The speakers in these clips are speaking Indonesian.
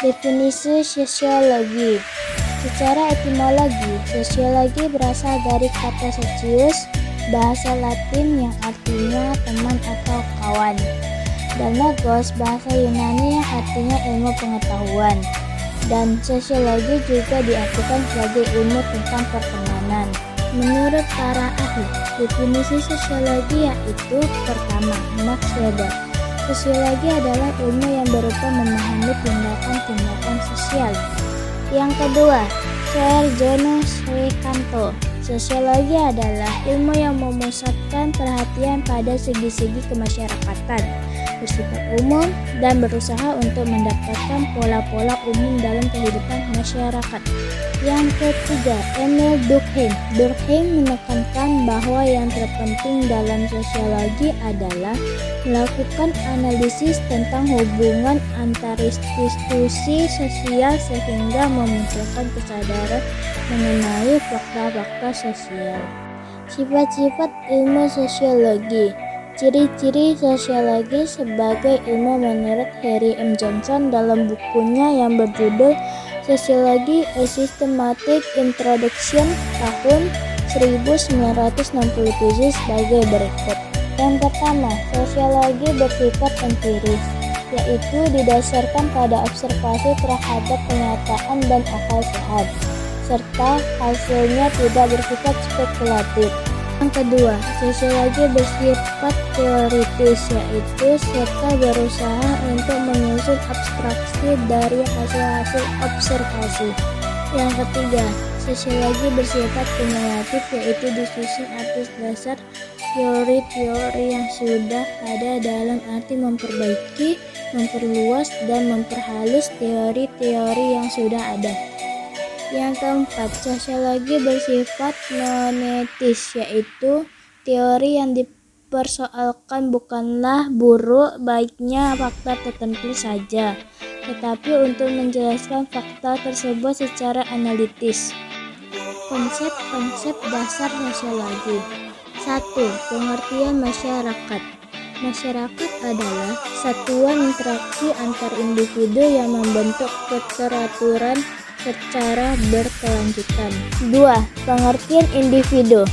Definisi sosiologi. Secara etimologi, sosiologi berasal dari kata socius, bahasa Latin yang artinya teman atau kawan, dan logos, bahasa Yunani yang artinya ilmu pengetahuan. Dan sosiologi juga diartikan sebagai ilmu tentang pertemanan. Menurut para ahli, definisi sosiologi yaitu pertama, Max Weber. Sosiologi adalah ilmu yang berupa memahami tindakan-tindakan sosial. Yang kedua, Sergio Srikanto. Sosiologi adalah ilmu yang memusatkan perhatian pada segi-segi kemasyarakatan, bersifat umum, dan berusaha untuk mendapatkan pola-pola umum dalam kehidupan masyarakat. Yang ketiga, Emil Durkheim. Durkheim menekankan bahwa yang terpenting dalam sosiologi adalah melakukan analisis tentang hubungan antar institusi sosial sehingga memunculkan kesadaran mengenai fakta-fakta sosial. Sifat-sifat ilmu sosiologi. Ciri-ciri sosiologi sebagai ilmu menurut Harry M. Johnson dalam bukunya yang berjudul Sociology: A Systematic Introduction tahun 1967 sebagai berikut. Yang pertama, sosiologi bersifat empiris, yaitu didasarkan pada observasi terhadap kenyataan dan akal sehat, serta hasilnya tidak bersifat spekulatif. Yang kedua, sosiologi bersifat teoritis, yaitu serta berusaha untuk menyusun abstraksi dari hasil-hasil observasi. Yang ketiga, sosiologi bersifat kumulatif, yaitu disusun atas dasar teori-teori yang sudah ada dalam arti memperbaiki, memperluas, dan memperhalus teori-teori yang sudah ada. Yang keempat, sosiologi bersifat noetis, yaitu teori yang dipersoalkan bukanlah buruk baiknya fakta tertentu saja, tetapi untuk menjelaskan fakta tersebut secara analitis. Konsep-konsep dasar sosiologi. 1. Pengertian masyarakat. Masyarakat adalah satuan interaksi antar individu yang membentuk keteraturan secara berkelanjutan. 2. Pengertian individu.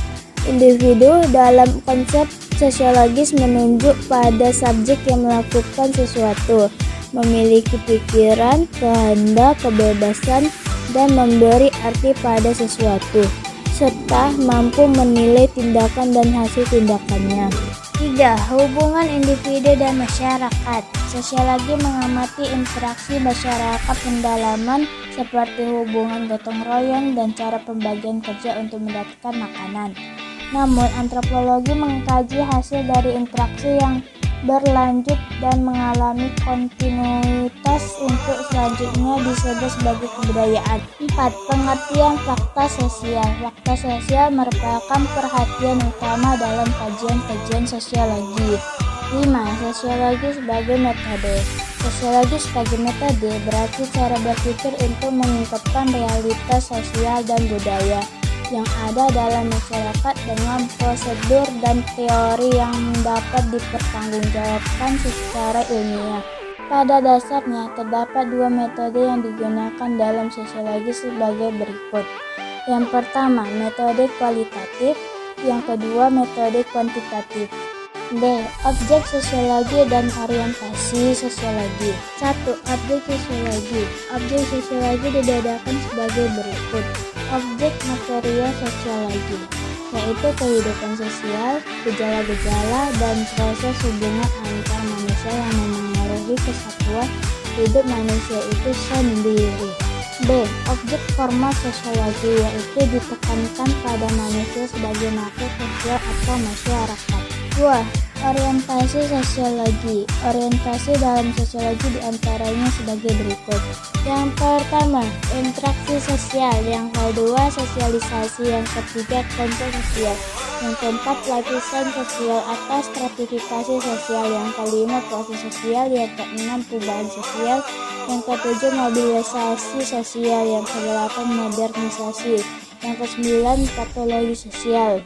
Individu dalam konsep sosiologis menunjuk pada subjek yang melakukan sesuatu, memiliki pikiran, kehendak, kebebasan, dan memberi arti pada sesuatu, serta mampu menilai tindakan dan hasil tindakannya. 3. Hubungan individu dan masyarakat. Sosiologi mengamati interaksi masyarakat pendalaman seperti hubungan gotong royong dan cara pembagian kerja untuk mendapatkan makanan. Namun, antropologi mengkaji hasil dari interaksi yang berlanjut dan mengalami kontinuitas untuk selanjutnya disebut sebagai kebudayaan. 4. Pengertian fakta sosial. Fakta sosial merupakan perhatian utama dalam kajian-kajian sosiologi. 5. Sosiologi sebagai metode. Sosiologi sebagai metode berarti cara berpikir untuk mengungkapkan realitas sosial dan budaya yang ada dalam masyarakat dengan prosedur dan teori yang dapat dipertanggungjawabkan secara ilmiah. Pada dasarnya, terdapat dua metode yang digunakan dalam sosiologi sebagai berikut. Yang pertama, metode kualitatif. Yang kedua, metode kuantitatif. D. Objek sosiologi dan orientasi sosiologi. 1. Objek sosiologi. Objek sosiologi dibedakan sebagai berikut. Objek material sosiologi, yaitu kehidupan sosial, gejala-gejala, dan proses hubungan antar manusia yang memengaruhi kesatuan hidup manusia itu sendiri. B. Objek formal sosiologi, yaitu ditekankan pada manusia sebagai makhluk sosial atau masyarakat. 2. Orientasi sosiologi. Orientasi dalam sosiologi diantaranya sebagai berikut. Yang pertama, interaksi sosial. Yang kedua, sosialisasi. Yang ketiga, konsep sosial. Yang keempat, lapisan sosial atas stratifikasi sosial. Yang kelima, proses sosial. Yang keenam, perubahan sosial. Yang ketujuh, mobilisasi sosial. Yang kedelapan, modernisasi. Yang kesembilan, patologi sosial.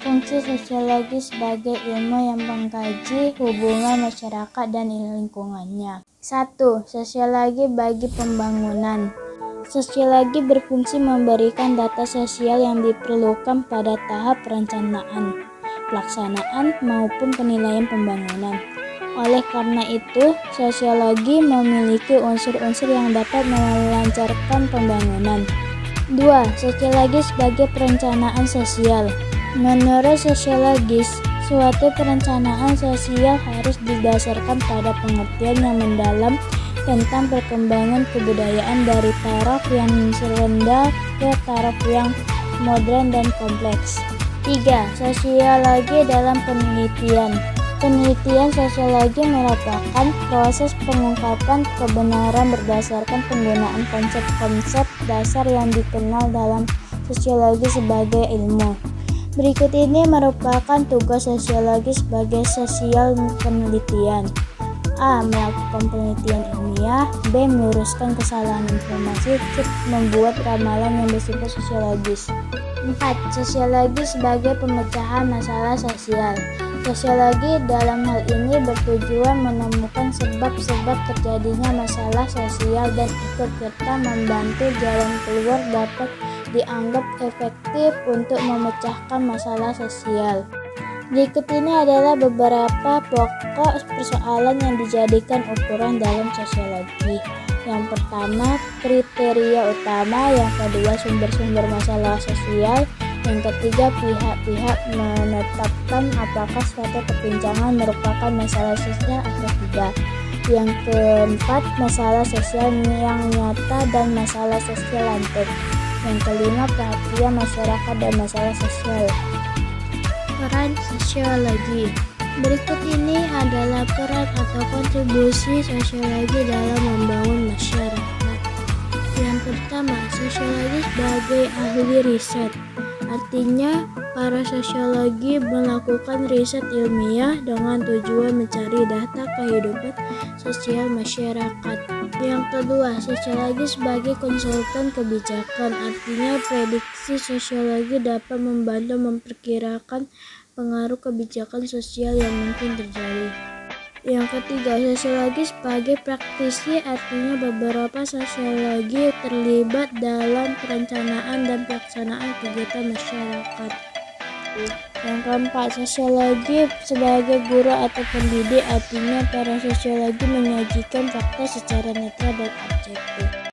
Fungsi sosiologi sebagai ilmu yang mengkaji hubungan masyarakat dan lingkungannya. 1. Sosiologi bagi pembangunan. Sosiologi berfungsi memberikan data sosial yang diperlukan pada tahap perencanaan, pelaksanaan, maupun penilaian pembangunan. Oleh karena itu, sosiologi memiliki unsur-unsur yang dapat melancarkan pembangunan. 2. Sosiologi sebagai perencanaan sosial. Menurut sosiologis, suatu perencanaan sosial harus didasarkan pada pengertian yang mendalam tentang perkembangan kebudayaan dari taraf yang rendah ke taraf yang modern dan kompleks. 3. Sosiologi dalam penelitian. Penelitian sosiologi merupakan proses pengungkapan kebenaran berdasarkan penggunaan konsep-konsep dasar yang dikenal dalam sosiologi sebagai ilmu. Berikut ini merupakan tugas sosiologi sebagai sosial penelitian. A. Melakukan penelitian ilmiah. B. Meluruskan kesalahan informasi. C. Membuat ramalan yang bersifat sosiologis. 4. Sosiologi sebagai pemecahan masalah sosial. Sosiologi dalam hal ini bertujuan menemukan sebab-sebab terjadinya masalah sosial dan ikut serta membantu jalan keluar dapat dianggap efektif untuk memecahkan masalah sosial. Berikut ini adalah beberapa pokok persoalan yang dijadikan ukuran dalam sosiologi. Yang pertama, kriteria utama. Yang kedua, sumber-sumber masalah sosial. Yang ketiga, pihak-pihak menetapkan apakah suatu perbincangan merupakan masalah sosial atau tidak. Yang keempat, masalah sosial yang nyata dan masalah sosial lanjut. Yang kelima, perhatian masyarakat dan masalah sosial. Peran sosiologi. Berikut ini adalah peran atau kontribusi sosiologi dalam membangun masyarakat. Yang pertama, sosiologi sebagai ahli riset. Artinya, para sosiologi melakukan riset ilmiah dengan tujuan mencari data kehidupan sosial masyarakat. Yang kedua, sosiologi sebagai konsultan kebijakan. Artinya, prediksi sosiologi dapat membantu memperkirakan pengaruh kebijakan sosial yang mungkin terjadi. Yang ketiga, sosiologi sebagai praktisi. Artinya, beberapa sosiologi terlibat dalam perencanaan dan pelaksanaan kegiatan masyarakat. Yang keempat, sosiologi sebagai guru atau pendidik. Artinya, para sosiologi menyajikan fakta secara netral dan objektif.